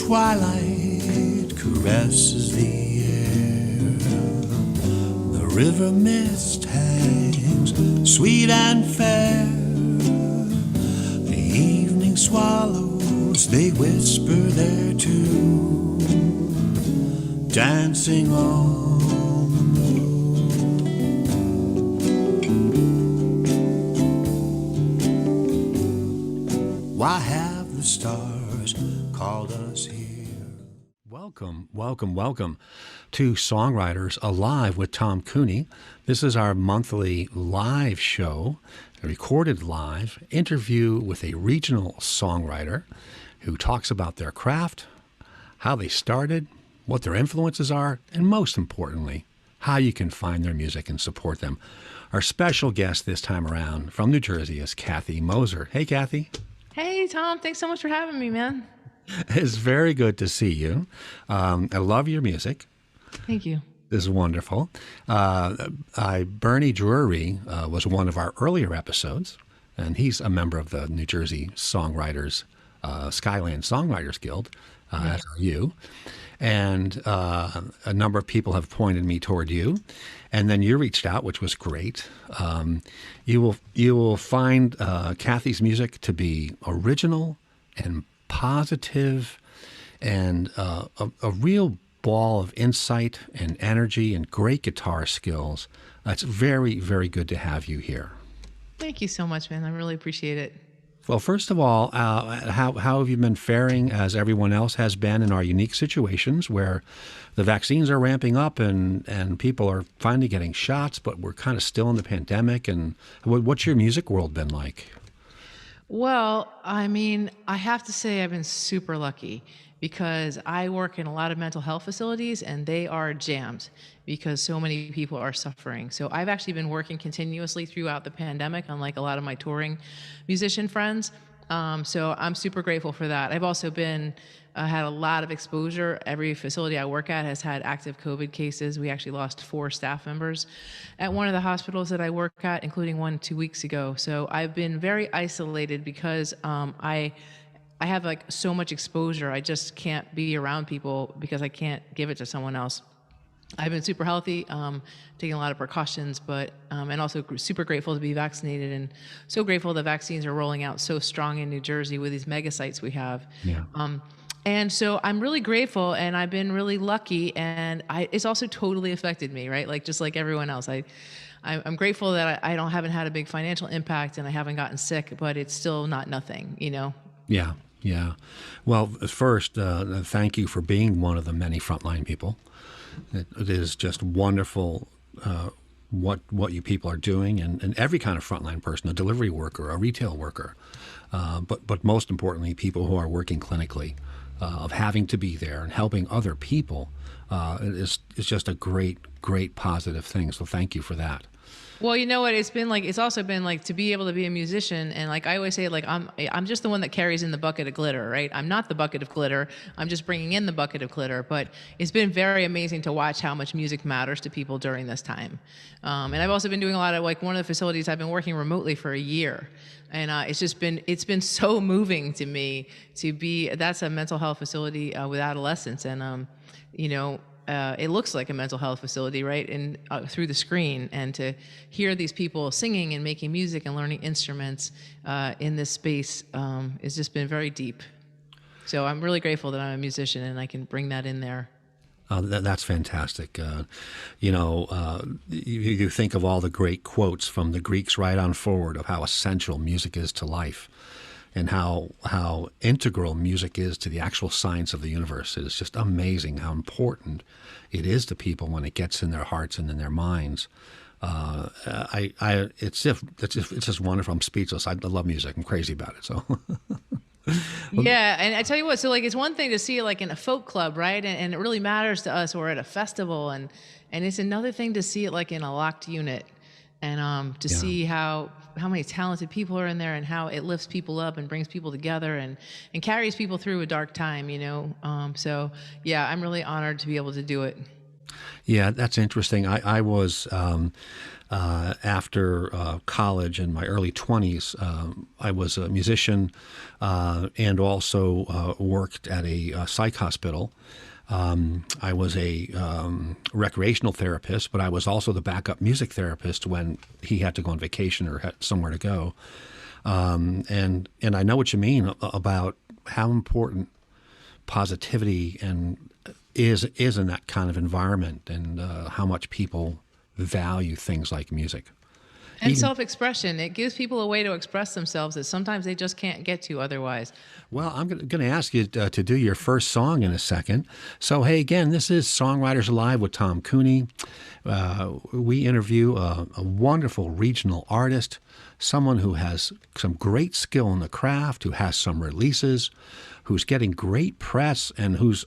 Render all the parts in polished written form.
twilight caresses the air. The river mist hangs sweet and fair. The evening swallows, they whisper there too, dancing on the moon. Why have the stars called us here? Welcome, welcome, welcome to Songwriters Alive with Tom Cooney. This is our monthly live show, a recorded live interview with a regional songwriter who talks about their craft, how they started, what their influences are, and most importantly, how you can find their music and support them. Our special guest this time around from New Jersey is Kathy Moser. Hey, Kathy. Hey, Tom. Thanks so much for having me, man. It's very good to see you. I love your music. Thank you. This is wonderful. Bernie Drury was one of our earlier episodes, and he's a member of the New Jersey Songwriters, Skyland Songwriters Guild, as are you. And a number of people have pointed me toward you. And then you reached out, which was great. You will find Kathy's music to be original and positive and a real ball of insight and energy and great guitar skills. It's very, very good to have you here. Thank you so much, man. I really appreciate it. Well, first of all, how have you been faring as everyone else has been in our unique situations where the vaccines are ramping up and people are finally getting shots, but we're kind of still in the pandemic? And what's your music world been like? Well, I mean, I have to say I've been super lucky because I work in a lot of mental health facilities and they are jammed because so many people are suffering. So I've actually been working continuously throughout the pandemic, unlike a lot of my touring musician friends. So I'm super grateful for that. I've also been had a lot of exposure. Every facility I work at has had active COVID cases. We actually lost 4 staff members at one of the hospitals that I work at, including one 2 weeks ago. So I've been very isolated because I have like so much exposure. I just can't be around people because I can't give it to someone else. I've been super healthy, taking a lot of precautions, but and also super grateful to be vaccinated, and so grateful the vaccines are rolling out so strong in New Jersey with these mega sites we have. Yeah. And so I'm really grateful, and I've been really lucky, and it's also totally affected me, right? Like just like everyone else, I'm grateful that I haven't had a big financial impact, and I haven't gotten sick, but it's still not nothing, you know? Yeah, yeah. Well, first, thank you for being one of the many frontline people. It is just wonderful what you people are doing, and every kind of frontline person, a delivery worker, a retail worker, but most importantly, people who are working clinically, of having to be there and helping other people is just a great positive thing. So thank you for that. Well, you know what? It's also been like to be able to be a musician, and like I always say, like I'm just the one that carries in the bucket of glitter, right? I'm not the bucket of glitter. I'm just bringing in the bucket of glitter. But it's been very amazing to watch how much music matters to people during this time. And I've also been doing a lot of like one of the facilities I've been working remotely for a year, and it's been so moving to me to be. That's a mental health facility with adolescents, and you know. It looks like a mental health facility, right? And through the screen, and to hear these people singing and making music and learning instruments in this space has just been very deep. So I'm really grateful that I'm a musician and I can bring that in there. That's fantastic. You think of all the great quotes from the Greeks right on forward of how essential music is to life, and how integral music is to the actual science of the universe. It is just amazing how important it is to people when it gets in their hearts and in their minds. It's just wonderful. I'm speechless. I love music. I'm crazy about it. So. Yeah, and I tell you what, so like it's one thing to see it like in a folk club, right? And it really matters to us, or at a festival, and it's another thing to see it like in a locked unit, and to see how many talented people are in there, and how it lifts people up and brings people together, and carries people through a dark time, you know. So yeah, I'm really honored to be able to do it. Yeah, that's interesting. I was after college in my early 20s. I was a musician and also worked at a psych hospital. I was a recreational therapist, but I was also the backup music therapist when he had to go on vacation or had somewhere to go. And I know what you mean about how important positivity and is in that kind of environment, and how much people value things like music. And Even- self-expression. It gives people a way to express themselves that sometimes they just can't get to otherwise. Well, I'm going to ask you to do your first song in a second. So, hey, again, this is Songwriters Live with Tom Cooney. We interview a wonderful regional artist, someone who has some great skill in the craft, who has some releases, who's getting great press, and whose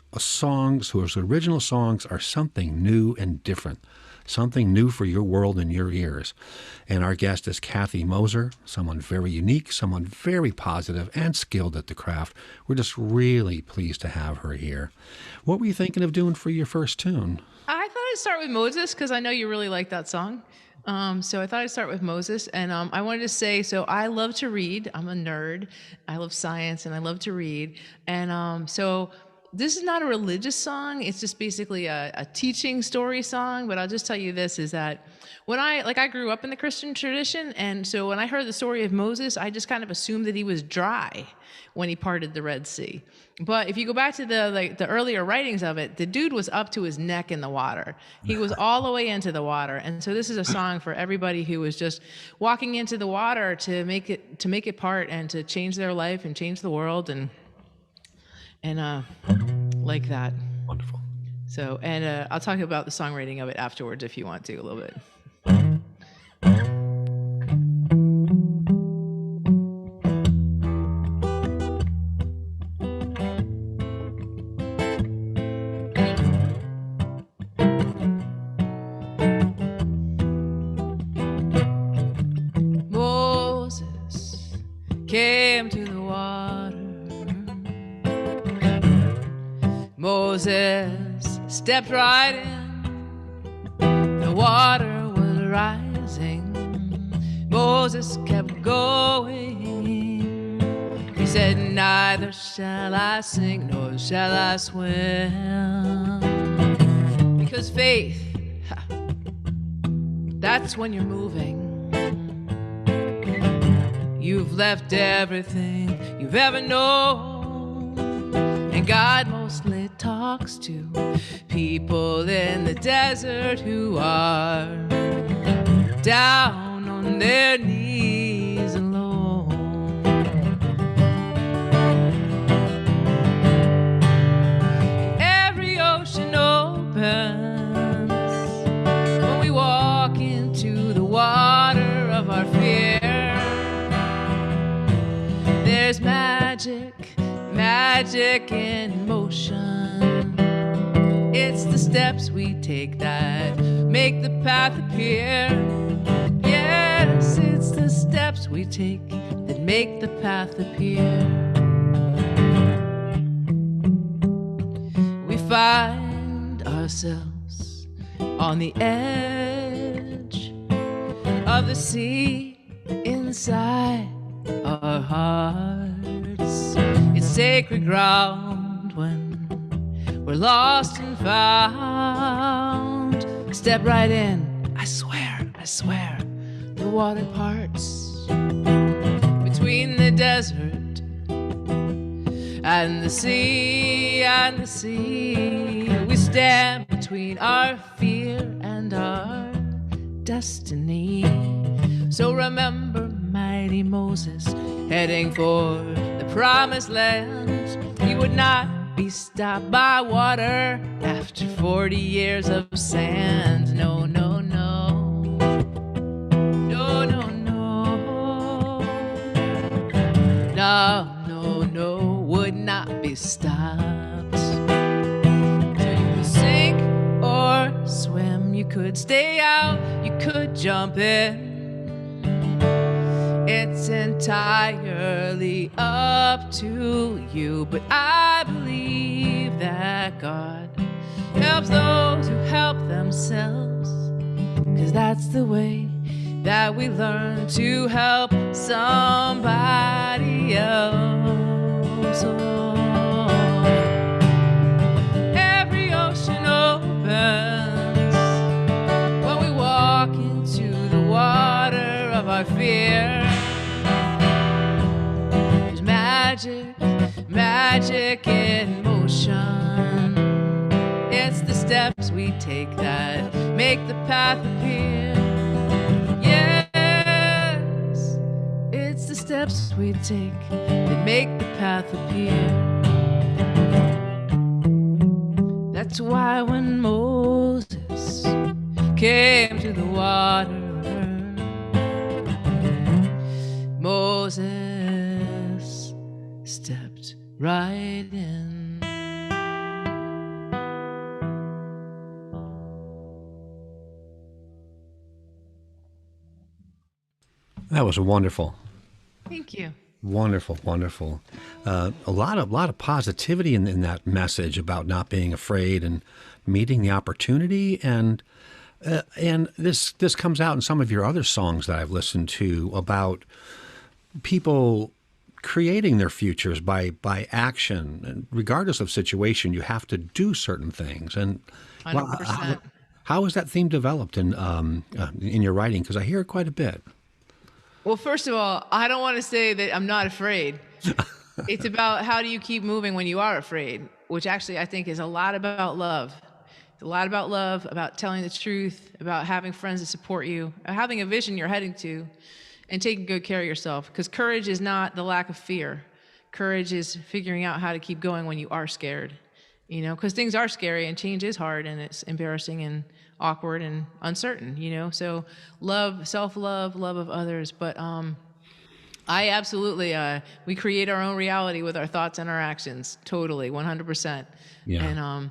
original songs are something new and different. Something new for your world and your ears. And our guest is Kathy Moser, someone very unique, someone very positive and skilled at the craft. We're just really pleased to have her here. What were you thinking of doing for your first tune? I thought I'd start with Moses because I know you really like that song. So I thought I'd start with Moses. And I wanted to say, so I love to read. I'm a nerd. I love science and I love to read. And so this is not a religious song. It's just basically a teaching story song. But I'll just tell you this, is that when I grew up in the Christian tradition. And so when I heard the story of Moses, I just kind of assumed that he was dry when he parted the Red Sea. But if you go back to the earlier writings of it, the dude was up to his neck in the water. He was all the way into the water. And so this is a song for everybody who was just walking into the water to make it part and to change their life and change the world and like that. Wonderful. So, and I'll talk about the songwriting of it afterwards if you want to a little bit. Moses came to the water. Moses stepped right in. The water was rising. Moses kept going. He said, neither shall I sink nor shall I swim. Because faith, that's when you're moving. You've left everything you've ever known. And God mostly talks to people in the desert who are down on their knees alone. Every ocean opens when we walk into the water of our fear. There's magic in motion. It's the steps we take that make the path appear. Yes, it's the steps we take that make the path appear. We find ourselves on the edge of the sea inside our hearts. It's sacred ground when we're lost and found. Step right in, I swear, the water parts between the desert and the sea, We stand between our fear and our destiny. So remember mighty Moses heading for the promised land. He would not be stopped by water after 40 years of sand. No, no, no. No, no, no. No, no, no. Would not be stopped. So you could sink or swim. You could stay out. You could jump in. It's entirely up to you, but I believe that God helps those who help themselves. 'Cause that's the way that we learn to help somebody else. Oh, every ocean opens when we walk into the water of our fear. There's magic in motion. It's the steps we take that make the path appear. Yes, it's the steps we take that make the path appear. That's why when Moses came to the water, Moses stepped right in. That was wonderful. Thank you. Wonderful, wonderful. A lot of positivity in that message about not being afraid and meeting the opportunity, and this comes out in some of your other songs that I've listened to about people creating their futures by action, and regardless of situation, you have to do certain things. And 100%. how is that theme developed in your writing? Because I hear it quite a bit. Well, first of all, I don't want to say that I'm not afraid. It's about how do you keep moving when you are afraid, which actually I think is a lot about love. It's a lot about love, about telling the truth, about having friends that support you, having a vision you're heading to, and taking good care of yourself. Because courage is not the lack of fear. Courage is figuring out how to keep going when you are scared. You know, because things are scary and change is hard and it's embarrassing and awkward and uncertain, you know? So love, self-love, love of others. But I absolutely, we create our own reality with our thoughts and our actions. Totally, 100%. Yeah. And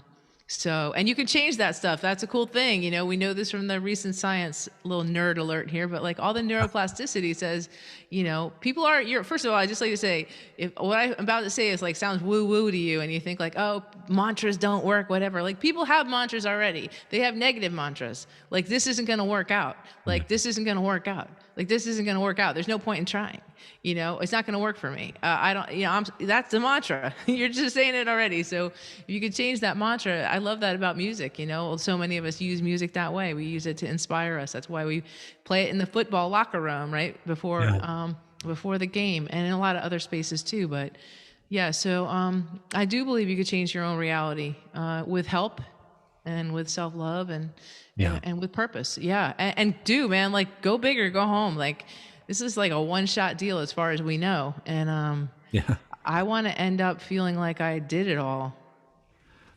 and you can change that stuff. That's a cool thing. You know, we know this from the recent science, little nerd alert here, but like all the neuroplasticity says, you know, people are, first of all, I just like to say, if what I'm about to say is like, sounds woo woo to you and you think like, oh, mantras don't work, whatever. Like people have mantras already. They have negative mantras. Like this isn't going to work out. Like this isn't going to work out. Like this isn't going to work out. There's no point in trying. You know, it's not going to work for me. I don't, you know, that's the mantra. You're just saying it already. So if you could change that mantra, I love that about music. You know, so many of us use music that way. We use it to inspire us. That's why we play it in the football locker room, right? Before the game, and in a lot of other spaces too. But yeah, so I do believe you could change your own reality with help and with self-love and with purpose. Yeah. And do, man, like go big or go home. Like, this is like a one-shot deal as far as we know. And I want to end up feeling like I did it all.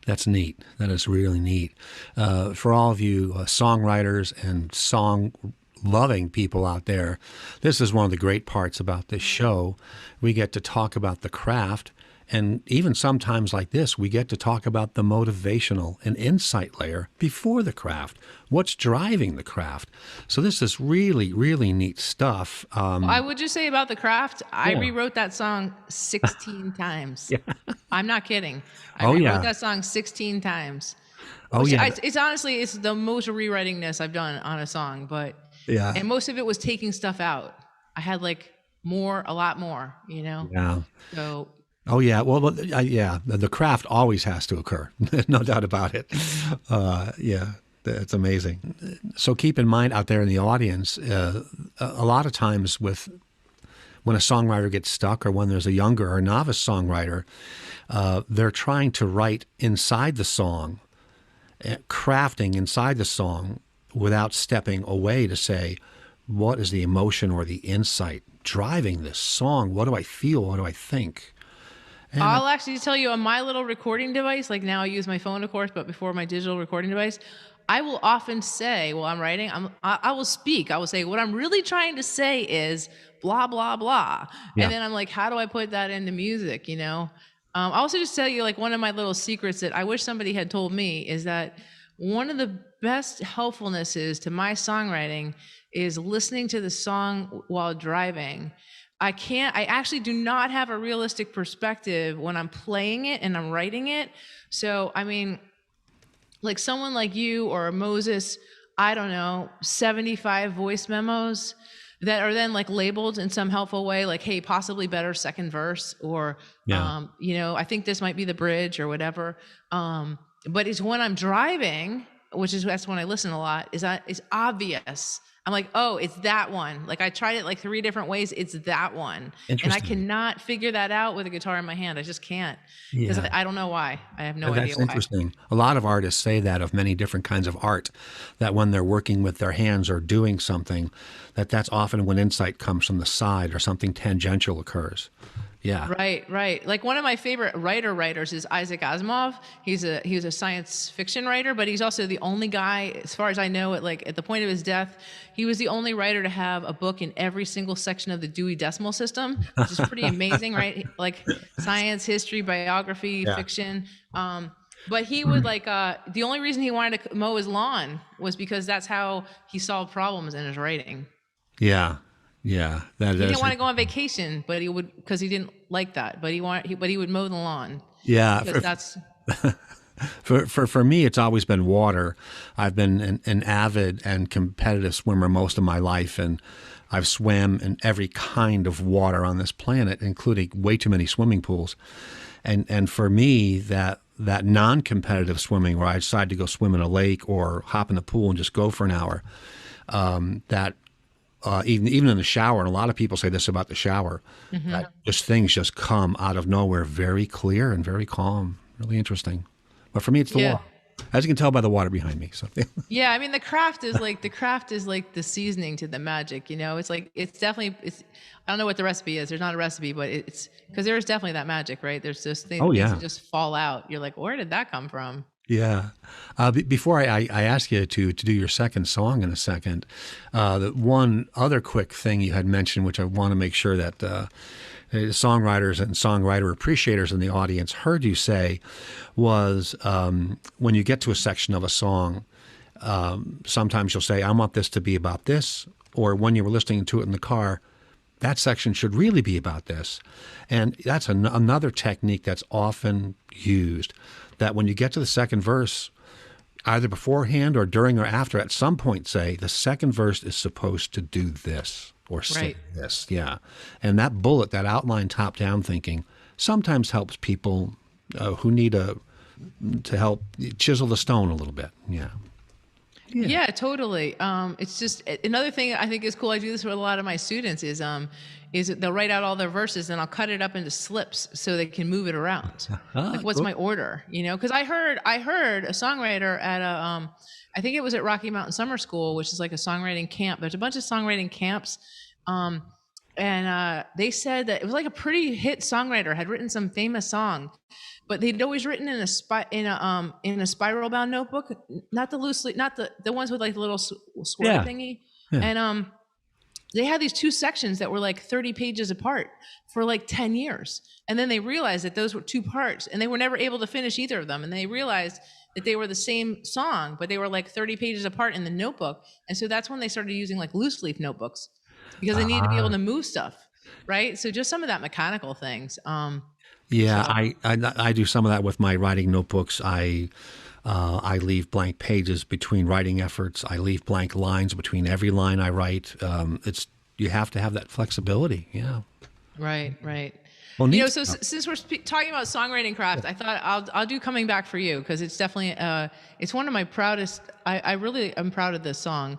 That's neat. That is really neat. For all of you songwriters and song-loving people out there, this is one of the great parts about this show. We get to talk about the craft, and even sometimes like this, we get to talk about the motivational and insight layer before the craft. What's driving the craft? So this is really, really neat stuff. I would just say about the craft, I rewrote that song 16 times. I'm not kidding. I rewrote that song 16 times. It's honestly, it's the most rewritingness I've done on a song, but and most of it was taking stuff out. I had like a lot more, you know? Yeah. So. Oh, yeah. Well, the craft always has to occur. No doubt about it. That's amazing. So keep in mind out there in the audience, a lot of times when a songwriter gets stuck or when there's a younger or novice songwriter, they're trying to write inside the song, crafting inside the song without stepping away to say, what is the emotion or the insight driving this song? What do I feel? What do I think? And I'll actually tell you on my little recording device, like now I use my phone, of course, but before my digital recording device, I will often say while I'm writing, I will speak. I will say, what I'm really trying to say is blah, blah, blah. Yeah. And then I'm like, how do I put that into music, you know? I'll also just tell you like one of my little secrets that I wish somebody had told me is that one of the best helpfulnesses to my songwriting is listening to the song while driving. I actually do not have a realistic perspective when I'm playing it and I'm writing it. So, I mean, like someone like you or Moses, I don't know, 75 voice memos that are then like labeled in some helpful way, like, hey, possibly better second verse, or, Yeah. I think this might be the bridge or whatever. But it's when I'm driving, that's when I listen a lot, is that it's obvious. I'm like, oh, it's that one. Like I tried it like 3 different ways. It's that one. And I Interesting. cannot figure that out with a guitar in my hand. I just can't. Because Yeah. I don't know why. I have no idea That's why. interesting. A lot of artists say that of many different kinds of art, that when they're working with their hands or doing something, that's often when insight comes from the side or something tangential occurs. Yeah. Right, right. Like one of my favorite writers is Isaac Asimov. He was a science fiction writer, but he's also the only guy, as far as I know, at the point of his death, he was the only writer to have a book in every single section of the Dewey Decimal System, which is pretty amazing, right? Like science, history, biography, Yeah. fiction. But he would the only reason he wanted to mow his lawn was because that's how he solved problems in his writing. Yeah. Yeah. That He didn't is. want to go on vacation, but he would, because he didn't like that. But he would mow the lawn. Yeah. Because that's For me, it's always been water. I've been an avid and competitive swimmer most of my life, and I've swam in every kind of water on this planet, including way too many swimming pools. And for me, that non-competitive swimming, where I decide to go swim in a lake or hop in the pool and just go for an hour, even in the shower, and a lot of people say this about the shower, that just things just come out of nowhere, very clear and very calm, really interesting. But for me, it's the Yeah. water, as you can tell by the water behind me. So yeah. I mean, the craft is like the seasoning to the magic. It's definitely I don't know what the recipe is. There's not a recipe, but it's because there's definitely that magic, right? There's just things, Oh, things yeah. that just fall out. You're like, where did that come from? yeah. Before I ask you to do your second song in a second, the one other quick thing you had mentioned, which I want to make sure that songwriters and songwriter appreciators in the audience heard you say, was when you get to a section of a song, sometimes you'll say, I want this to be about this, or when you were listening to it in the car, that section should really be about this. And that's another technique that's often used, that when you get to the second verse, either beforehand or during or after, at some point say, the second verse is supposed to do this or say Right. this. Yeah. And that bullet, that outline top-down thinking, sometimes helps people who need to help chisel the stone a little bit. Yeah. Yeah, totally. It's just another thing I think is cool. I do this with a lot of my students is they'll write out all their verses and I'll cut it up into slips so they can move it around. Like what's cool. my order? Because I heard a songwriter at I think it was at Rocky Mountain Summer School, which is like a songwriting camp. There's a bunch of songwriting camps. And they said that it was like a pretty hit songwriter had written some famous song, but they'd always written in a spiral bound notebook, not the loosely, not the ones with like the little square Yeah. thingy. Yeah. And they had these 2 sections that were like 30 pages apart for like 10 years. And then they realized that those were 2 parts and they were never able to finish either of them. And they realized that they were the same song, but they were like 30 pages apart in the notebook. And so that's when they started using like loose leaf notebooks because they needed to be able to move stuff. Right. So just some of that mechanical things. Yeah, I do some of that with my writing notebooks. I leave blank pages between writing efforts. I leave blank lines between every line I write. You have to have that flexibility. Yeah. Right. Well, neat. So since we're talking about songwriting craft, I thought I'll do Coming Back for You because it's definitely it's one of my proudest. I really am proud of this song.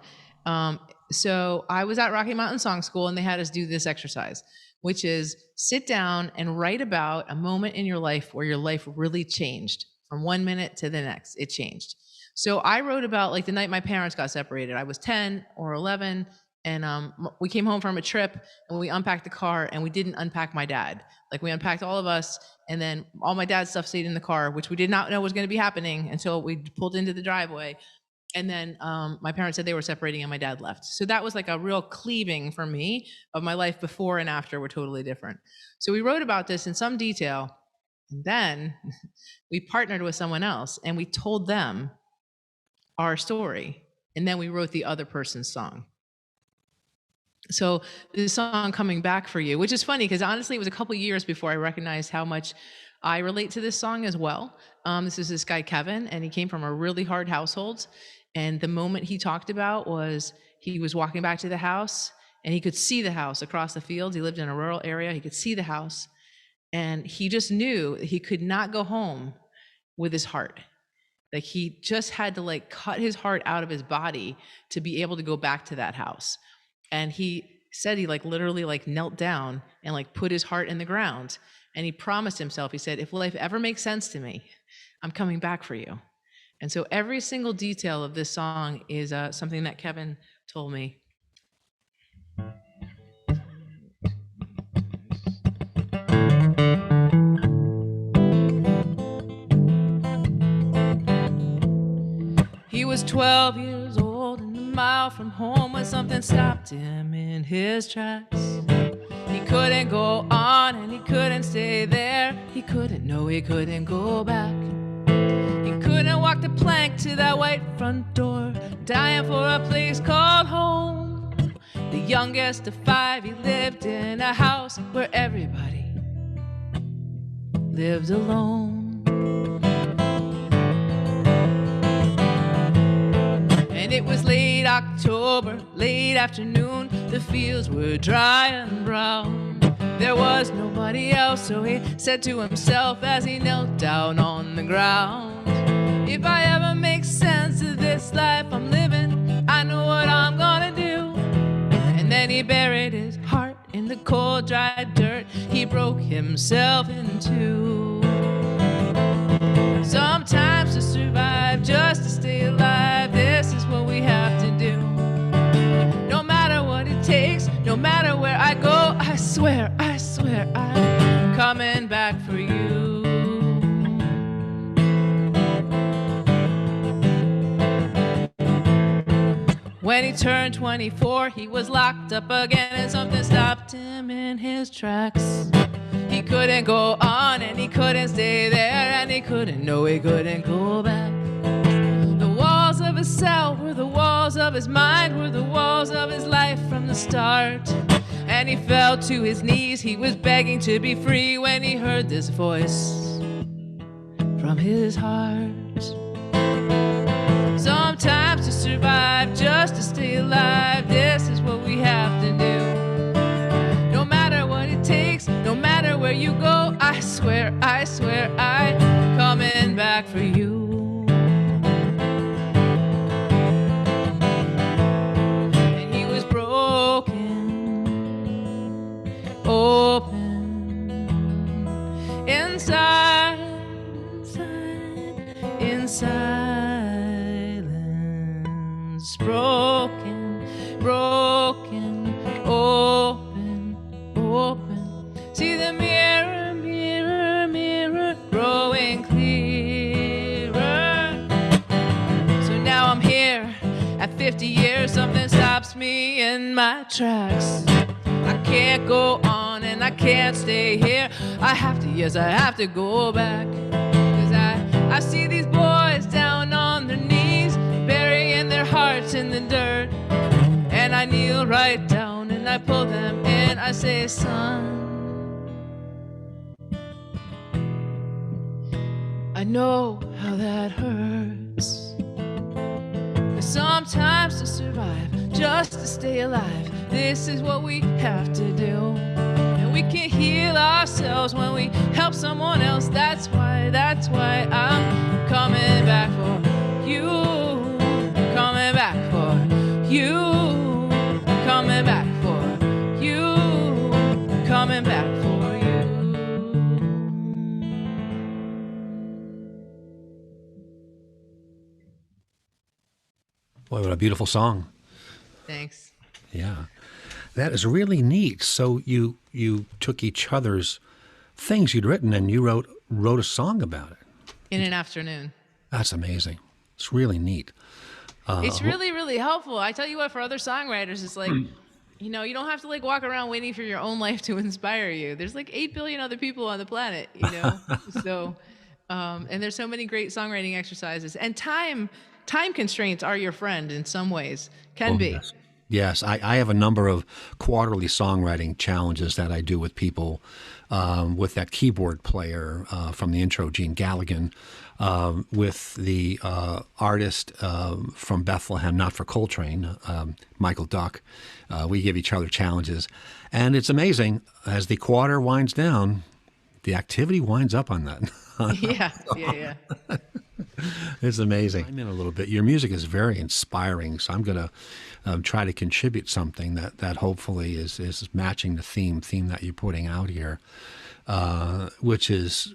So I was at Rocky Mountain Song School and they had us do this exercise, which is sit down and write about a moment in your life where your life really changed from 1 minute to the next. It changed. So I wrote about like the night my parents got separated. I was 10 or 11 and we came home from a trip and we unpacked the car and we didn't unpack my dad. Like we unpacked all of us and then all my dad's stuff stayed in the car, which we did not know was going to be happening until we pulled into the driveway. And then my parents said they were separating and my dad left. So that was like a real cleaving for me of my life before and after were totally different. So we wrote about this in some detail. And then we partnered with someone else and we told them our story. And then we wrote the other person's song. So this song Coming Back for You, which is funny because honestly, it was a couple years before I recognized how much I relate to this song as well. This is this guy, Kevin, and he came from a really hard household. And the moment he talked about was he was walking back to the house and he could see the house across the fields. He lived in a rural area. He could see the house. And he just knew he could not go home with his heart. Like he just had to like cut his heart out of his body to be able to go back to that house. And he said he like literally like knelt down and like put his heart in the ground. And he promised himself, he said, if life ever makes sense to me, I'm coming back for you. And so every single detail of this song is something that Kevin told me. He was 12 years old and a mile from home when something stopped him in his tracks. He couldn't go on and he couldn't stay there. He couldn't go back. He couldn't walk the plank to that white front door, dying for a place called home. The youngest of 5, he lived in a house where everybody lived alone. And it was late October, late afternoon. The fields were dry and brown. There was nobody else, so he said to himself as he knelt down on the ground, if I ever make sense of this life I'm living, I know what I'm gonna do. And then he buried his heart in the cold, dry dirt. He broke himself in two. Sometimes to survive, just to stay alive, this is what we have to do. No matter what it takes, no matter where I go, I swear, I'm coming back for you. When he turned 24, he was locked up again, and something stopped him in his tracks. He couldn't go on and he couldn't stay there, and he couldn't go back. The walls of his cell were the walls of his mind, were the walls of his life from the start. And he fell to his knees, he was begging to be free when he heard this voice from his heart. Sometimes to survive, just to stay alive, this is what we have to do. No matter what it takes, no matter where you go, I swear, I'm coming back for you. And he was broken, open, inside. Broken, open. See the mirror, growing clearer. So now I'm here at 50 years, something stops me in my tracks. I can't go on and I can't stay here. I have to go back. 'Cause I see these boys down on their knees, burying their hearts in the dirt. And I kneel right down and I pull them in. I say, son, I know how that hurts. But sometimes to survive, just to stay alive, this is what we have to do. And we can heal ourselves when we help someone else. That's why I'm coming back for you. Coming back for you. Coming back for you. Coming back for you. Boy, what a beautiful song. Thanks. Yeah. That is really neat. So you took each other's things you'd written and you wrote a song about it. In an afternoon. That's amazing. It's really neat. It's really, really helpful. I tell you what, for other songwriters, it's like, you don't have to like walk around waiting for your own life to inspire you. There's like 8 billion other people on the planet, So, and there's so many great songwriting exercises. And time constraints are your friend in some ways, can be. Yes. Yes, I have a number of quarterly songwriting challenges that I do with people, with that keyboard player from the intro, Gene Galligan, with the artist from Bethlehem, not for Coltrane, Michael Duck. We give each other challenges. And it's amazing, as the quarter winds down, the activity winds up on that. Yeah. It's amazing. I'm in a little bit. Your music is very inspiring, so I'm going to try to contribute something that hopefully is matching the theme that you're putting out here, which is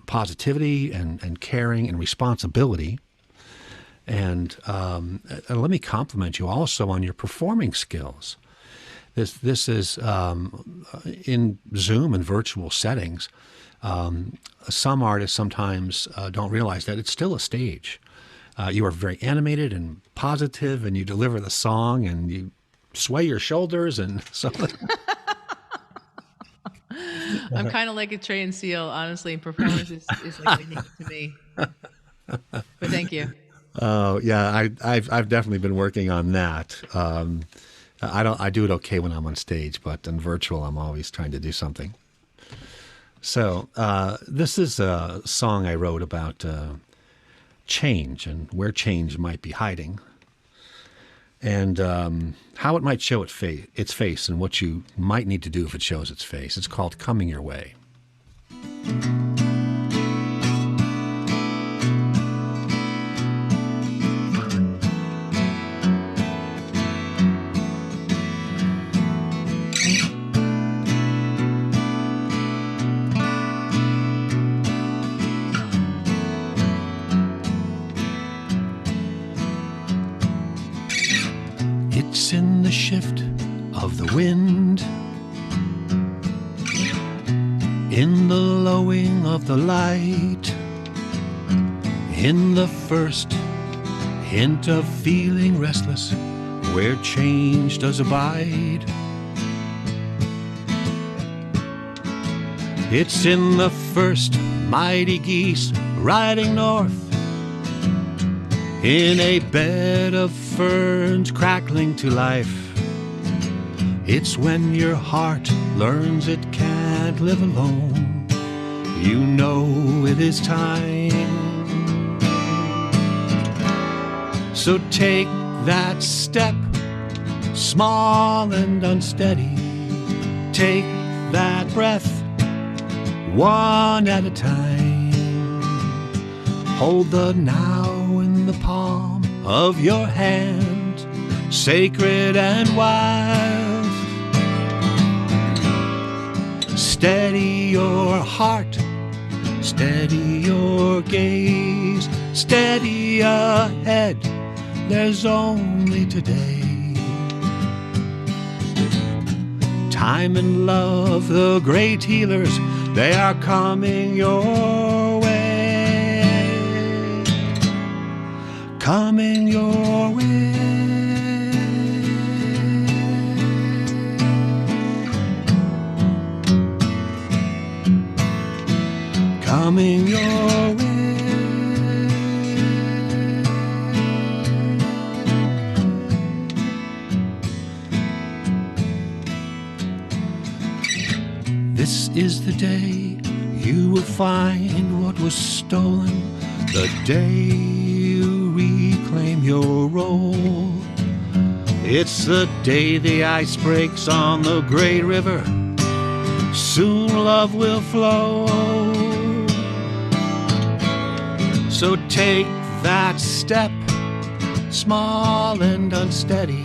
positivity and caring and responsibility. And let me compliment you also on your performing skills. This is in Zoom and virtual settings. Some artists sometimes don't realize that it's still a stage. You are very animated and positive, and you deliver the song, and you sway your shoulders, and so. I'm kind of like a trained seal, honestly. Performance is like unique to me. But thank you. Oh yeah, I've definitely been working on that. I do it okay when I'm on stage, but in virtual, I'm always trying to do something. So this is a song I wrote about change and where change might be hiding, and how it might show its face and what you might need to do if it shows its face. It's called Coming Your Way. It's in the shift of the wind, in the lowing of the light, in the first hint of feeling restless, where change does abide. It's in the first mighty geese riding north, in a bed of ferns crackling to life. It's when your heart learns it can't live alone. You know it is time. So take that step, small and unsteady. Take that breath, one at a time. Hold the now in the palm of your hand, sacred and wild. Steady your heart, steady your gaze, steady ahead, there's only today. Time and love, the great healers, they are coming your way. Coming your way. Coming your way. This is the day you will find what was stolen, the day you reclaim your role. It's the day the ice breaks on the great river. Soon love will flow. So take that step, small and unsteady.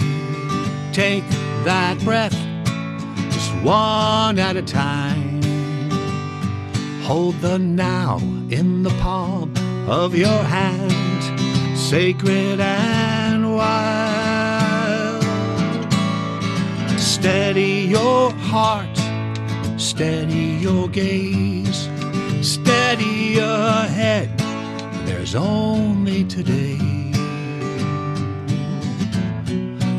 Take that breath, just one at a time. Hold the now in the palm of your hand, sacred and wild. Steady your heart, steady your gaze, steady ahead, there's only today.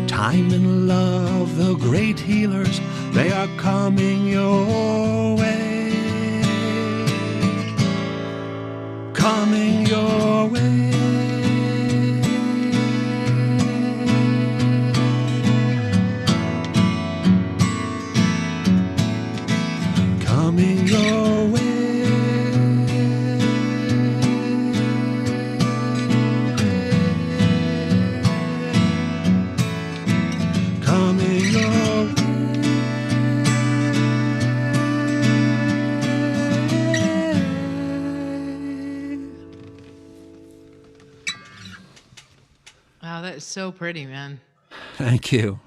Time and love, the great healers, they are coming your way. Coming your way. Wow, that is so pretty, man. Thank you.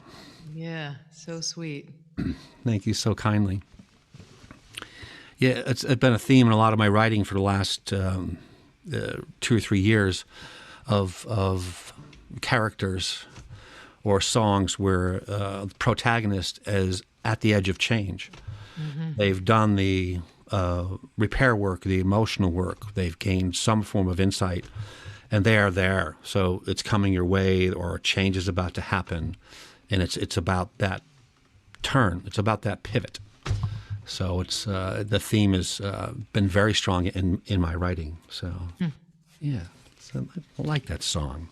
Yeah, so sweet. Thank you so kindly. Yeah, it's been a theme in a lot of my writing for the last 2 or 3 years of characters or songs where the protagonist is at the edge of change. They've done the repair work, the emotional work. They've gained some form of insight, and they are there. So it's coming your way, or a change is about to happen, and it's about that turn. It's about that pivot. So it's the theme has been very strong in my writing. So yeah, so I like that song.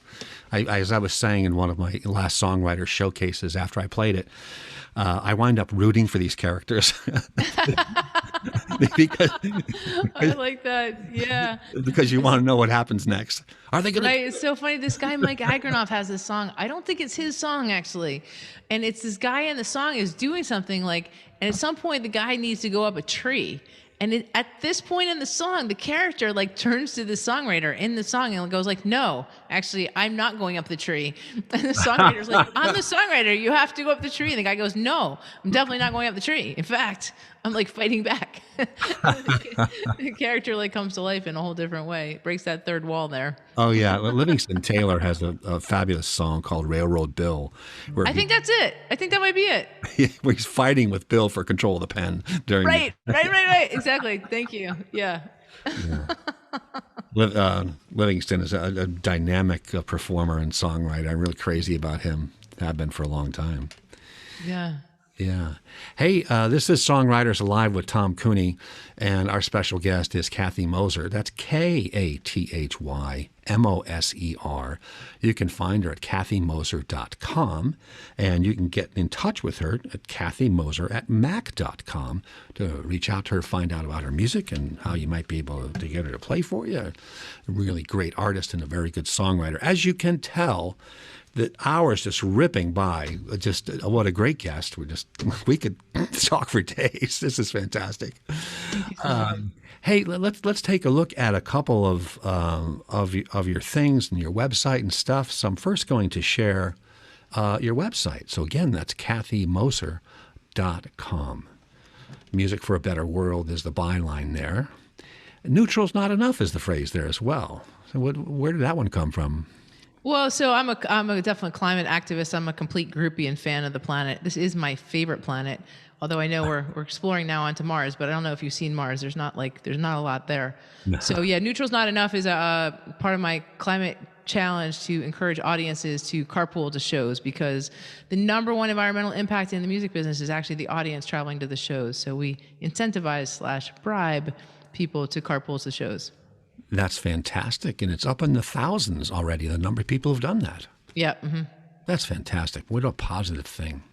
As I was saying in one of my last songwriter showcases after I played it, I wind up rooting for these characters because I like that. Yeah. because you want to know what happens next. Are they going Right. to? It's so funny. This guy, Mike Agronoff, has this song. I don't think it's his song, actually. And it's this guy in the song is doing something like, and at some point, the guy needs to go up a tree. And at this point in the song, the character like turns to the songwriter in the song and goes like, "No, actually, I'm not going up the tree." And the songwriter's like, "I'm the songwriter. You have to go up the tree." And the guy goes, "No, I'm definitely not going up the tree. In fact, I'm like fighting back." The character like comes to life in a whole different way. It breaks that third wall there. Oh yeah, Livingston Taylor has a fabulous song called "Railroad Bill," where I think that's it. I think that might be it. where he's fighting with Bill for control of the pen during Right. Exactly. Thank you. Yeah. Livingston is a dynamic performer and songwriter. I'm really crazy about him. Have been for a long time. Yeah. Yeah. Hey, this is Songwriters Alive with Tom Cooney, and our special guest is Kathy Moser. That's KathyMoser. You can find her at kathymoser.com, and you can get in touch with her at kathymoser@mac.com to reach out to her, find out about her music and how you might be able to get her to play for you. A really great artist and a very good songwriter. As you can tell, the hours just ripping by. Just what a great guest. We could talk for days. This is fantastic. Hey, let's take a look at a couple of your things and your website and stuff. So I'm first going to share your website. So again, that's kathymoser.com. Music for a Better World is the byline there. Neutral's not enough is the phrase there as well. So where did that one come from? Well, so I'm a definite climate activist. I'm a complete groupie and fan of the planet. This is my favorite planet. Although I know we're exploring now onto Mars, but I don't know if you've seen Mars. There's not a lot there. No. So yeah, neutral's not enough is a part of my climate challenge to encourage audiences to carpool to shows, because the number one environmental impact in the music business is actually the audience traveling to the shows. So we incentivize/bribe people to carpool to shows. That's fantastic, and it's up in the thousands already, the number of people who've done that. Yeah. Mm-hmm. That's fantastic. What a positive thing.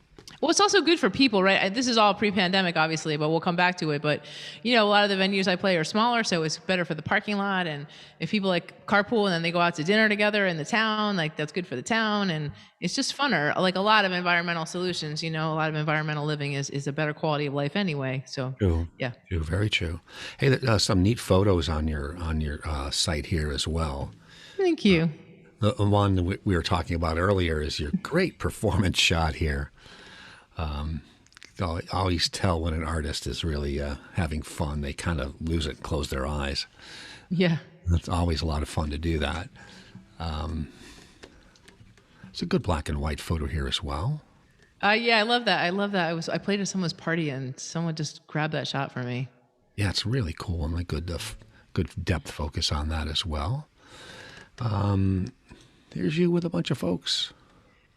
Well, it's also good for people, right? This is all pre-pandemic, obviously, but we'll come back to it. But, a lot of the venues I play are smaller, so it's better for the parking lot. And if people like carpool and then they go out to dinner together in the town, like that's good for the town. And it's just funner. Like a lot of environmental solutions, a lot of environmental living is a better quality of life anyway. So, true. Yeah. True, very true. Hey, some neat photos on your site here as well. Thank you. The one we were talking about earlier is your great performance shot here. I always tell when an artist is really having fun. They kind of lose it and close their eyes. Yeah. It's always a lot of fun to do that. It's a good black and white photo here as well. Yeah, I love that. I played at someone's party and someone just grabbed that shot for me. Yeah, it's really cool, and a good depth focus on that as well. Here's you with a bunch of folks.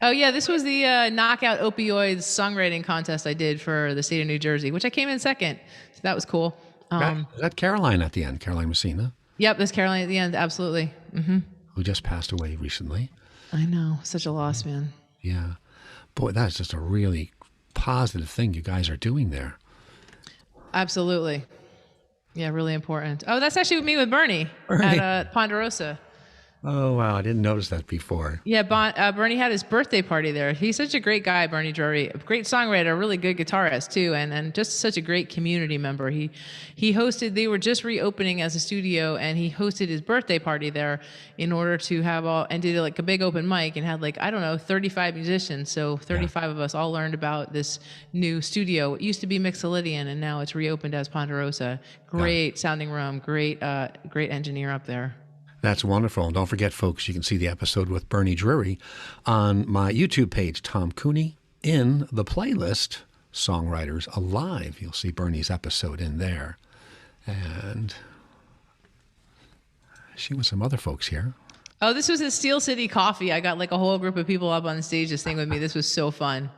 Oh, yeah, this was the Knockout Opioids songwriting contest I did for the state of New Jersey, which I came in second. So that was cool. Is that Caroline at the end, Caroline Messina? Yep, that's Caroline at the end, absolutely. Mm-hmm. Who just passed away recently. I know, such a loss, man. Yeah. Boy, that's just a really positive thing you guys are doing there. Absolutely. Yeah, really important. Oh, that's actually me with Bernie at Ponderosa. Oh, wow. I didn't notice that before. Yeah, Bernie had his birthday party there. He's such a great guy, Bernie Drury. A great songwriter, a really good guitarist too, and just such a great community member. He hosted. They were just reopening as a studio, and he hosted his birthday party there in order to have all and did like a big open mic and had like I don't know 35 musicians. So 35 of us all learned about this new studio. It used to be Mixolydian, and now it's reopened as Ponderosa. Great sounding room, great engineer up there. That's wonderful. And don't forget, folks, you can see the episode with Bernie Drury on my YouTube page, Tom Cooney, in the playlist, Songwriters Alive. You'll see Bernie's episode in there. And she with some other folks here. Oh, this was at Steel City Coffee. I got like a whole group of people up on the stage to sing with me. This was so fun.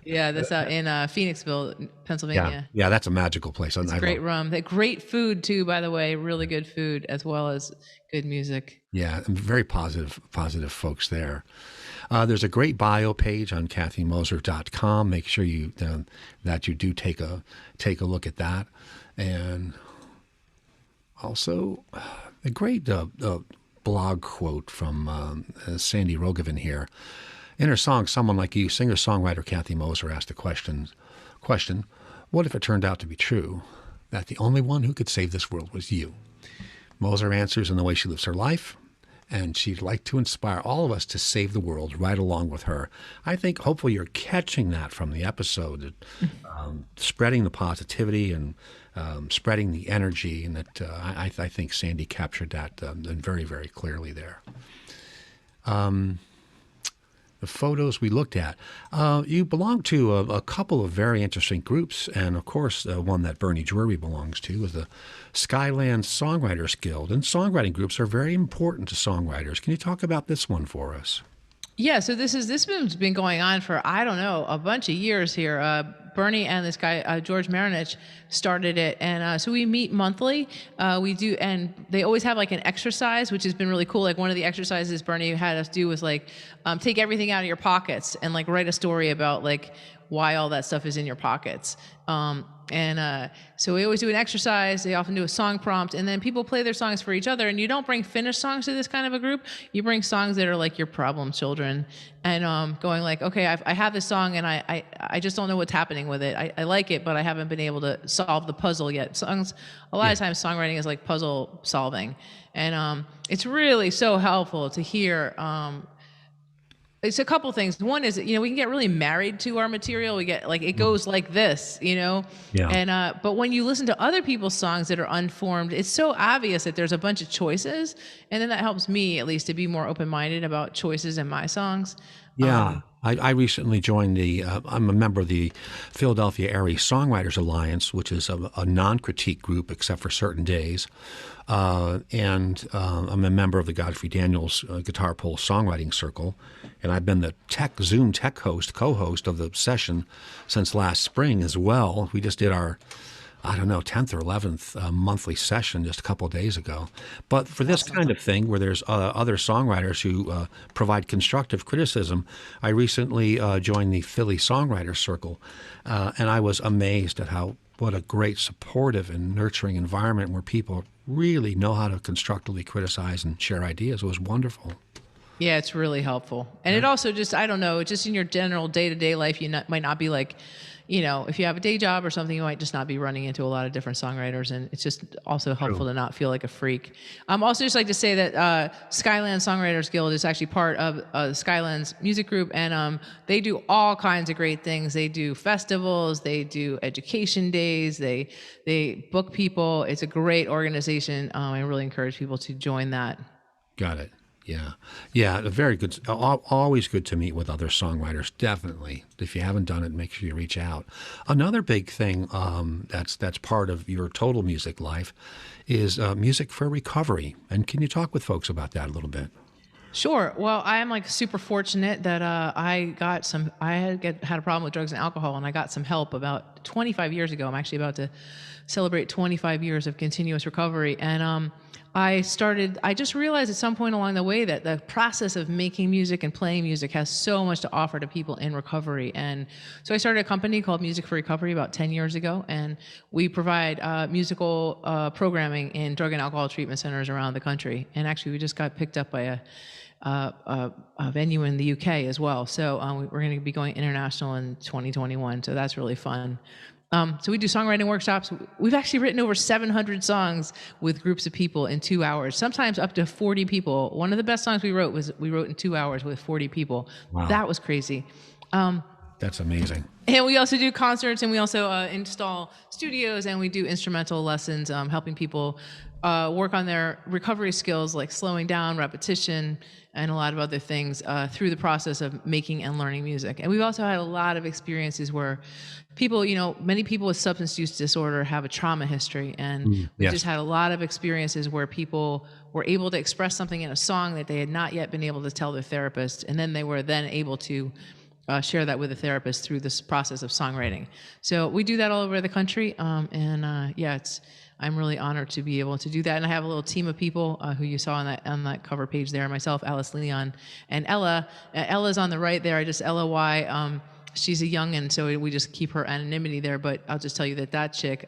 Yeah, that's out in Phoenixville, Pennsylvania. Yeah, that's a magical place. It's a great room. Great food too, by the way. Really good food as well as good music. Yeah, and very positive folks there. There's a great bio page on KathyMoser.com. Make sure you that you do take a look at that, and also a great blog quote from Sandy Rogovan here. In her song, Someone Like You, singer-songwriter Kathy Moser asked the question, what if it turned out to be true that the only one who could save this world was you? Moser answers in the way she lives her life, and she'd like to inspire all of us to save the world right along with her. I think hopefully you're catching that from the episode, spreading the positivity and spreading the energy, and that I think Sandy captured that very, very clearly there. The photos we looked at, you belong to a couple of very interesting groups, and of course one that Bernie Drury belongs to is the Skyland Songwriters Guild, and songwriting groups are very important to songwriters. Can you talk about this one for us? Yeah, so this one's been going on for, I don't know, a bunch of years here. Bernie and this guy, George Marinich, started it. And so we meet monthly. We do, and they always have like an exercise, which has been really cool. Like one of the exercises Bernie had us do was like, take everything out of your pockets and like write a story about like why all that stuff is in your pockets. So we always do an exercise. They often do a song prompt, and then people play their songs for each other. And you don't bring finished songs to this kind of a group. You bring songs that are like your problem children, and going like, okay, I have this song, and I just don't know what's happening with it. I like it, but I haven't been able to solve the puzzle yet. Songs, a lot of times, songwriting is like puzzle solving, and it's really so helpful to hear. It's a couple things. One is, we can get really married to our material. We get like, it goes like this, Yeah. And, but when you listen to other people's songs that are unformed, it's so obvious that there's a bunch of choices. And then that helps me at least to be more open-minded about choices in my songs. Yeah. I recently joined I'm a member of the Philadelphia Area Songwriters Alliance, which is a non-critique group except for certain days. And I'm a member of the Godfrey Daniels Guitar Pole Songwriting Circle. And I've been the Zoom tech co-host of the session since last spring as well. We just did our 10th or 11th monthly session just a couple of days ago. But for this kind of thing where there's other songwriters who provide constructive criticism, I recently joined the Philly Songwriters Circle, and I was amazed at what a great supportive and nurturing environment where people really know how to constructively criticize and share ideas. It was wonderful. Yeah, it's really helpful. And it also just, I don't know, just in your general day-to-day life, might not be like, if you have a day job or something, you might just not be running into a lot of different songwriters. And it's just also helpful to not feel like a freak. Also just like to say that Skyland Songwriters Guild is actually part of Skyland's music group. And they do all kinds of great things. They do festivals. They do education days. They book people. It's a great organization. I really encourage people to join that. Got it. Yeah, very good. Always good to meet with other songwriters, definitely. If you haven't done it, make sure you reach out. Another big thing that's part of your total music life is music for recovery. And can you talk with folks about that a little bit? Sure. Well, I am like super fortunate that I had a problem with drugs and alcohol, and I got some help about 25 years ago. I'm actually about to celebrate 25 years of continuous recovery, and I just realized at some point along the way that the process of making music and playing music has so much to offer to people in recovery. And so I started a company called Music for Recovery about 10 years ago. And we provide musical programming in drug and alcohol treatment centers around the country. And actually, we just got picked up by a venue in the UK as well. So we're going to be going international in 2021. So that's really fun. So we do songwriting workshops. We've actually written over 700 songs with groups of people in 2 hours, sometimes up to 40 people. One of the best songs we wrote in 2 hours with 40 people. Wow. That was crazy. That's amazing. And we also do concerts, and we also install studios, and we do instrumental lessons, helping people work on their recovery skills like slowing down, repetition, and a lot of other things through the process of making and learning music. And we've also had a lot of experiences where people, many people with substance use disorder have a trauma history. And we've yes. just had a lot of experiences where people were able to express something in a song that they had not yet been able to tell their therapist. And then they were then able to share that with a therapist through this process of songwriting. So we do that all over the country. I'm really honored to be able to do that. And I have a little team of people who you saw on that cover page there, myself, Alice Leon, and Ella. Ella's on the right there, Ella Y. She's a youngin', so we just keep her anonymity there. But I'll just tell you that chick,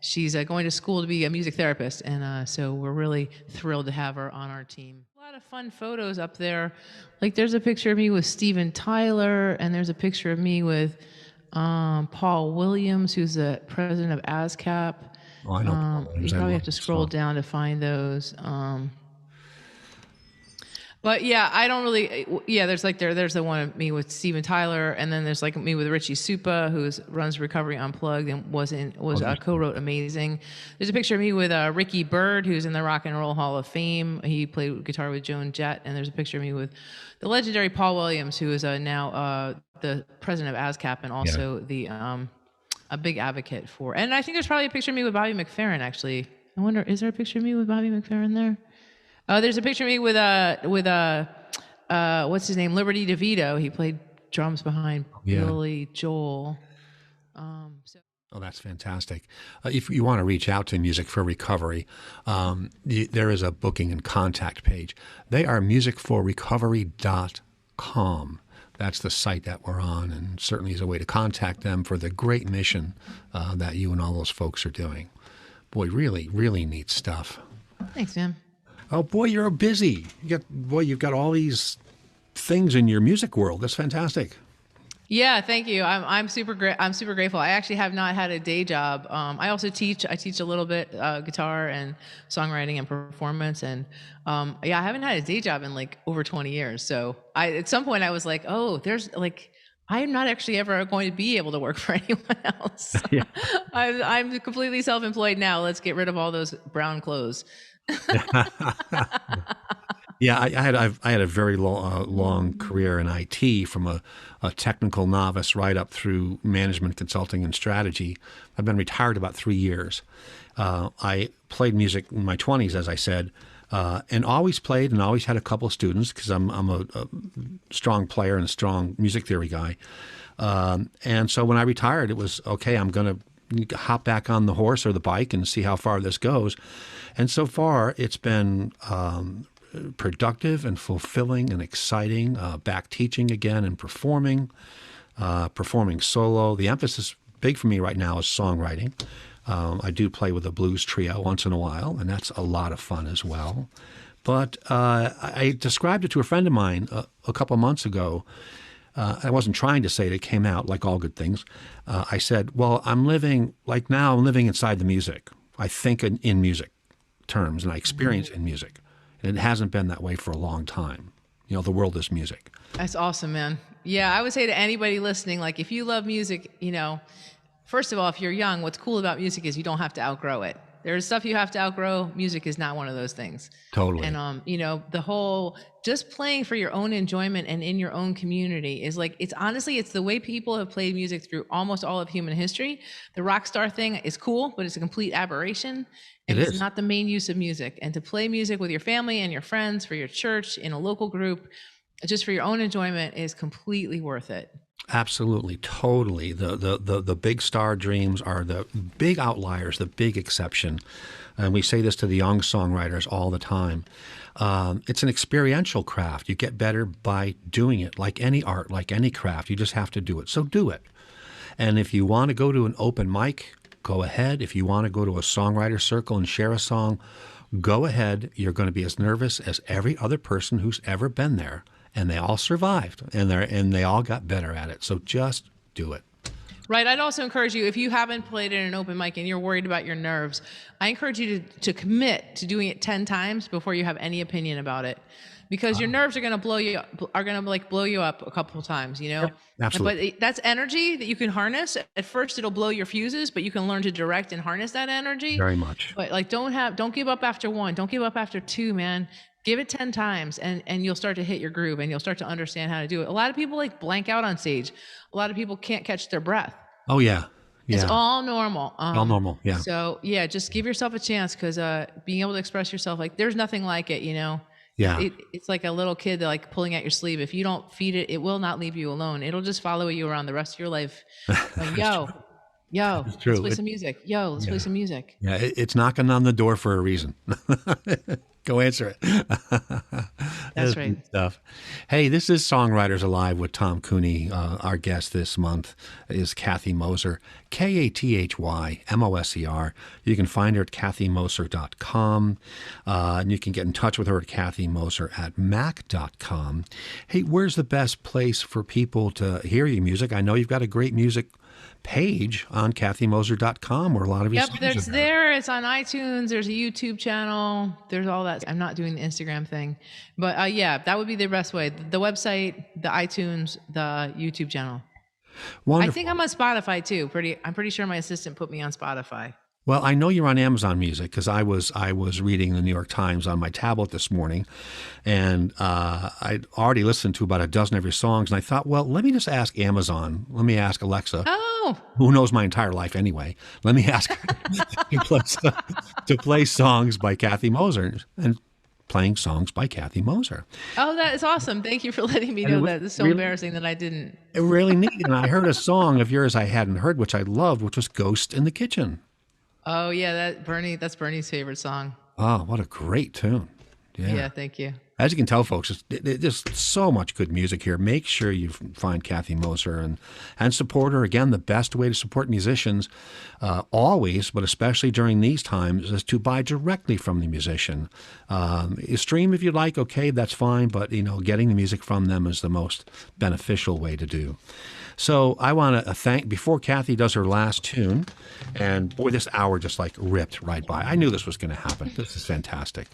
she's going to school to be a music therapist. And so we're really thrilled to have her on our team. A lot of fun photos up there. Like there's a picture of me with Steven Tyler, and there's a picture of me with Paul Williams, who's the president of ASCAP. Oh, I know. You probably have to scroll down to find those. But yeah, I don't really. Yeah, there's the one of me with Steven Tyler, and then there's like me with Richie Supa, who runs Recovery Unplugged and co-wrote Amazing. There's a picture of me with Ricky Byrd, who's in the Rock and Roll Hall of Fame. He played guitar with Joan Jett, and there's a picture of me with the legendary Paul Williams, who is now the president of ASCAP and also a big advocate for. And I think there's probably a picture of me with Bobby McFerrin, actually. I wonder, is there a picture of me with Bobby McFerrin there? There's a picture of me with what's his name, Liberty DeVito. He played drums behind Billy Joel. Oh, that's fantastic. If you want to reach out to Music for Recovery, there is a booking and contact page. They are musicforrecovery.com. That's the site that we're on, and certainly is a way to contact them for the great mission that you and all those folks are doing. Boy, really, really neat stuff. Thanks, man. Oh boy, you're busy. You've got all these things in your music world. That's fantastic. Yeah, thank you. I'm super grateful. I actually have not had a day job. I also teach. I teach a little bit guitar and songwriting and performance. And I haven't had a day job in like over 20 years. So at some point I was like, oh, there's like, I'm not actually ever going to be able to work for anyone else. Yeah. I'm completely self-employed now. Let's get rid of all those brown clothes. Yeah, I had a very long career in IT, from a technical novice right up through management consulting and strategy. I've been retired about 3 years. I played music in my 20s, as I said, and always played and always had a couple of students because I'm a strong player and a strong music theory guy. And so when I retired, it was, okay, I'm going to hop back on the horse or the bike and see how far this goes. And so far, it's been productive and fulfilling and exciting, back teaching again and performing solo. The emphasis big for me right now is songwriting. I do play with a blues trio once in a while, and that's a lot of fun as well. But I described it to a friend of mine a couple of months ago. I wasn't trying to say it. It came out like all good things. I said, well, I'm living inside the music. I think in music terms, and I experience in music. And it hasn't been that way for a long time. The world is music. That's awesome, man. Yeah, I would say to anybody listening, like if you love music, first of all, if you're young, what's cool about music is you don't have to outgrow it. There's stuff you have to outgrow. Music is not one of those things. Totally. And the whole just playing for your own enjoyment and in your own community is like, it's the way people have played music through almost all of human history. The rock star thing is cool, but it's a complete aberration. And it's not the main use of music. And to play music with your family and your friends, for your church, in a local group, just for your own enjoyment, is completely worth it. Absolutely, totally. The big star dreams are the big outliers, the big exception. And we say this to the young songwriters all the time. It's an experiential craft. You get better by doing it, like any art, like any craft. You just have to do it. So do it. And if you want to go to an open mic, go ahead. If you want to go to a songwriter circle and share a song, go ahead. You're going to be as nervous as every other person who's ever been there. And they all survived, and they all got better at it. So just do it. Right. I'd also encourage you, if you haven't played in an open mic and you're worried about your nerves, I encourage you to commit to doing it 10 times before you have any opinion about it. Because your nerves are going to blow you up a couple of times, you know? Yep, absolutely. But that's energy that you can harness. At first it'll blow your fuses, but you can learn to direct and harness that energy. Very much. But like don't give up after one. Don't give up after two, man. Give it 10 times and you'll start to hit your groove and you'll start to understand how to do it. A lot of people like blank out on stage. A lot of people can't catch their breath. Oh, yeah. Yeah. It's all normal. All normal, yeah. So, yeah, just give yourself a chance because being able to express yourself, like, there's nothing like it, you know? Yeah. It's like a little kid that, like, pulling at your sleeve. If you don't feed it, it will not leave you alone. It'll just follow you around the rest of your life. Like, yo, let's play some music. Yo, let's play some music. Yeah, it's knocking on the door for a reason. Go answer it. That's right. Stuff. Hey, this is Songwriters Alive with Tom Cooney. Our guest this month is Kathy Moser, KathyMoser. You can find her at kathymoser.com. And you can get in touch with her at kathymoser@mac.com. Hey, where's the best place for people to hear your music? I know you've got a great music page on kathymoser.com where a lot of your songs it's there. It's on iTunes. There's a YouTube channel. There's all that. I'm not doing the Instagram thing, but yeah, that would be the best way. The website, the iTunes, the YouTube channel. Wonderful. I think I'm on Spotify too. I'm pretty sure my assistant put me on Spotify. Well, I know you're on Amazon Music because I was reading the New York Times on my tablet this morning, and I'd already listened to about a dozen of your songs, and I thought, well, let me just ask Amazon. Let me ask Alexa, who knows my entire life anyway. Let me ask her to play songs by Kathy Moser, and playing songs by Kathy Moser. Oh, that is awesome. Thank you for letting me know that. It's so embarrassing that I didn't. It really neat. And I heard a song of yours I hadn't heard, which I loved, which was Ghost in the Kitchen. Oh, yeah, that's Bernie's favorite song. Oh, what a great tune. Yeah, thank you. As you can tell, folks, there's so much good music here. Make sure you find Kathy Moser and support her. Again, the best way to support musicians always, but especially during these times, is to buy directly from the musician. You stream if you like, okay, that's fine, but getting the music from them is the most beneficial way to do. So I want to thank, before Kathy does her last tune, and boy, this hour just like ripped right by. I knew this was going to happen. This is fantastic.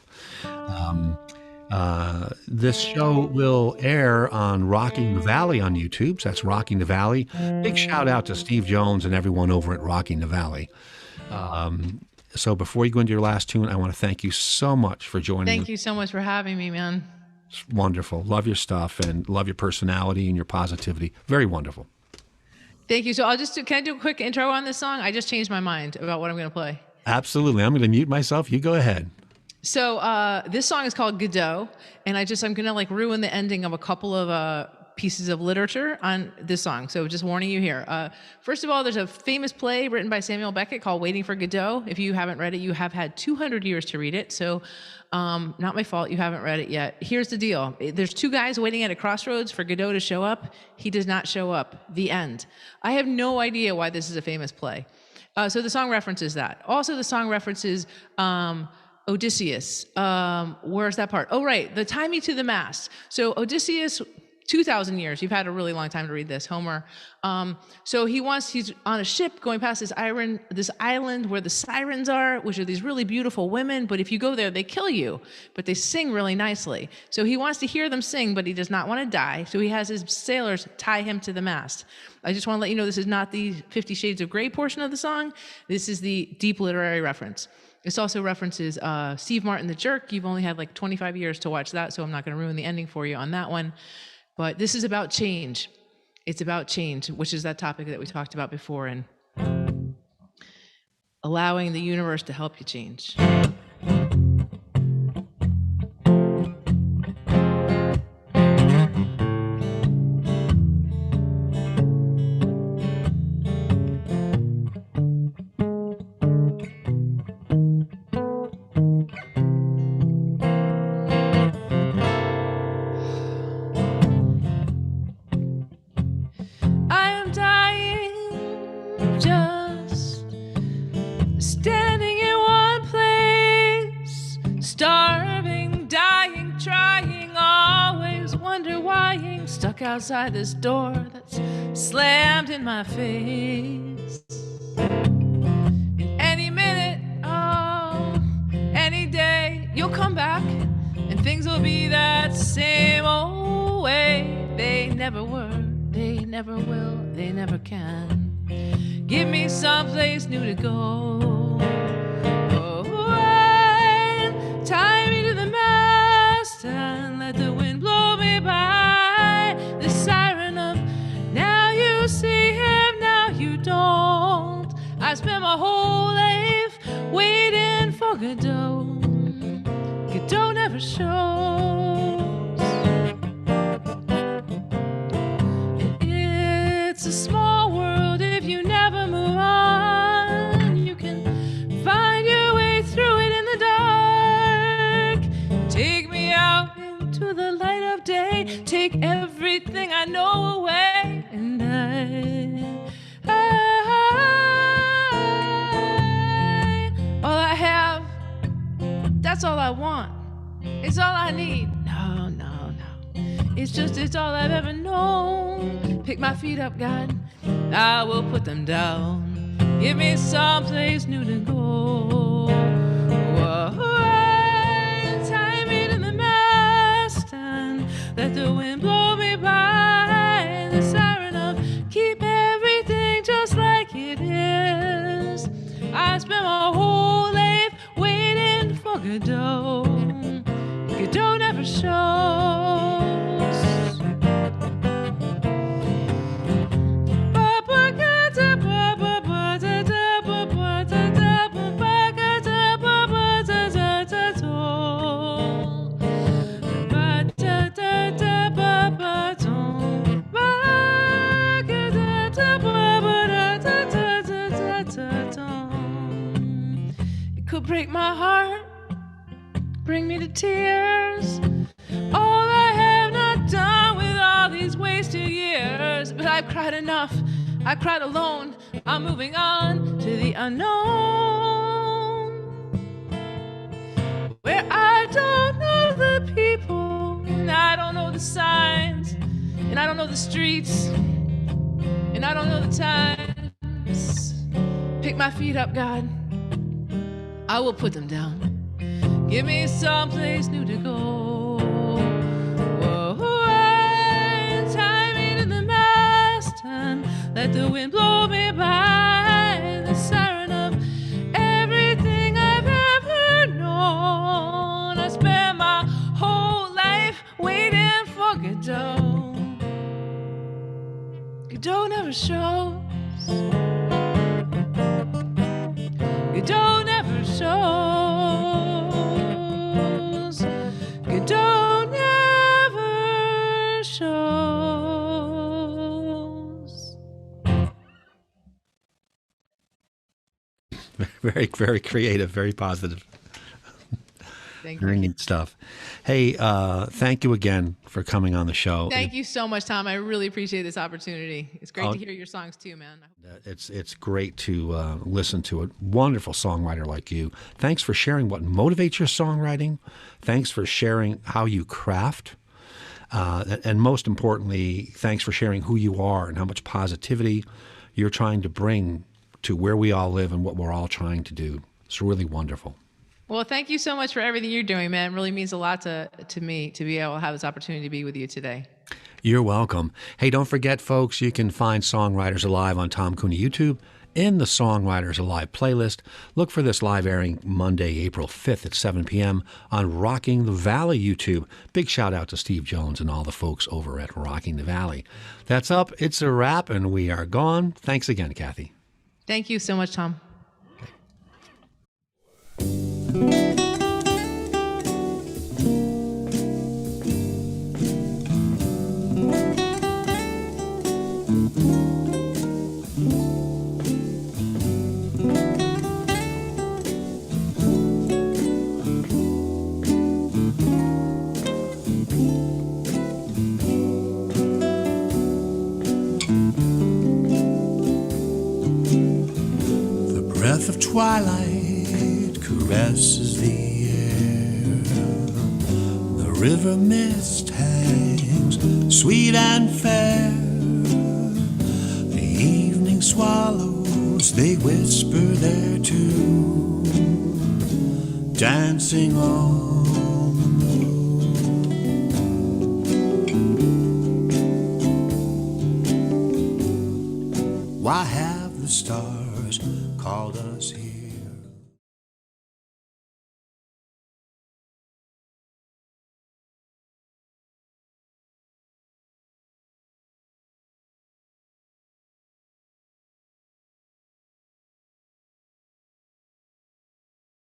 This show will air on Rocking the Valley on YouTube. So that's Rocking the Valley. Big shout out to Steve Jones and everyone over at Rocking the Valley. So before you go into your last tune, I want to thank you so much for joining. Thank you so much for having me, man. It's wonderful. Love your stuff and love your personality and your positivity. Very wonderful. Thank you. So can I do a quick intro on this song? I just changed my mind about what I'm going to play. Absolutely. I'm going to mute myself. You go ahead. So this song is called Godot, and I'm going to like ruin the ending of a couple of pieces of literature on this song. So just warning you here. First of all, there's a famous play written by Samuel Beckett called Waiting for Godot. If you haven't read it, you have had 200 years to read it. So not my fault you haven't read it yet. Here's the deal. There's two guys waiting at a crossroads for Godot to show up. He does not show up. The end. I have no idea why this is a famous play. So the song references that. Also, the song references Odysseus. Where's that part? Oh, right. The tie me to the mast. So Odysseus, 2,000 years. You've had a really long time to read this, Homer. So he's on a ship going past this island where the sirens are, which are these really beautiful women. But if you go there, they kill you. But they sing really nicely. So he wants to hear them sing, but he does not want to die. So he has his sailors tie him to the mast. I just want to let you know this is not the 50 Shades of Grey portion of the song. This is the deep literary reference. This also references Steve Martin the Jerk. You've only had like 25 years to watch that, so I'm not going to ruin the ending for you on that one. But this is about change. It's about change, which is that topic that we talked about before, and allowing the universe to help you change. outside this door that's slammed in my face. In any minute, oh, any day, you'll come back and things will be that same old way. They never were, they never will, they never can. Give me someplace new to go. Oh, and tie me to the mast and let the wind blow me by. The siren of now you see him, now you don't. I spent my whole life waiting for Godot. Godot never shows. It's a small world if you never move on. You can find your way through it in the dark. Take me out into the light of day. Take everything I know away. And all I have, that's all I want. It's all I need. No, no, no. It's all I've ever known. Pick my feet up, God. I will put them down. Give me someplace new to go. Whoa, tie me to the mast and let the wind blow me by. The siren of keep everything just like it is. I spent my whole life waiting for Godot. Godot never shows. It could break my heart, bring me to tears. All I have not done with all these wasted years. But I've cried enough, I cried alone. I'm moving on to the unknown, where I don't know the people, and I don't know the signs, and I don't know the streets, and I don't know the times. Pick my feet up, God. I will put them down. Give me someplace new to go. Whoa, and tie me to the mast and let the wind blow me by. The siren of everything I've ever known. I spent my whole life waiting for Godot. Godot never shows. Godot never shows. Godot never shows. Very, very creative, very positive. Thank Very you. neat stuff. Hey, thank you again for coming on the show. Thank you so much, Tom. I really appreciate this opportunity. It's great to hear your songs too, man. It's great to listen to a wonderful songwriter like you. Thanks for sharing what motivates your songwriting. Thanks for sharing how you craft. And most importantly, thanks for sharing who you are and how much positivity you're trying to bring to where we all live and what we're all trying to do. It's really wonderful. Well, thank you so much for everything you're doing, man. It really means a lot to me to be able to have this opportunity to be with you today. You're welcome. Hey, don't forget, folks, you can find Songwriters Alive on Tom Cooney YouTube in the Songwriters Alive playlist. Look for this live airing Monday, April 5th at 7 p.m. on Rocking the Valley YouTube. Big shout out to Steve Jones and all the folks over at Rocking the Valley. That's up. It's a wrap, and we are gone. Thanks again, Kathy. Thank you so much, Tom. The breath of twilight caresses the air. The river mist hangs sweet and fair. The evening swallows, they whisper their tune, dancing on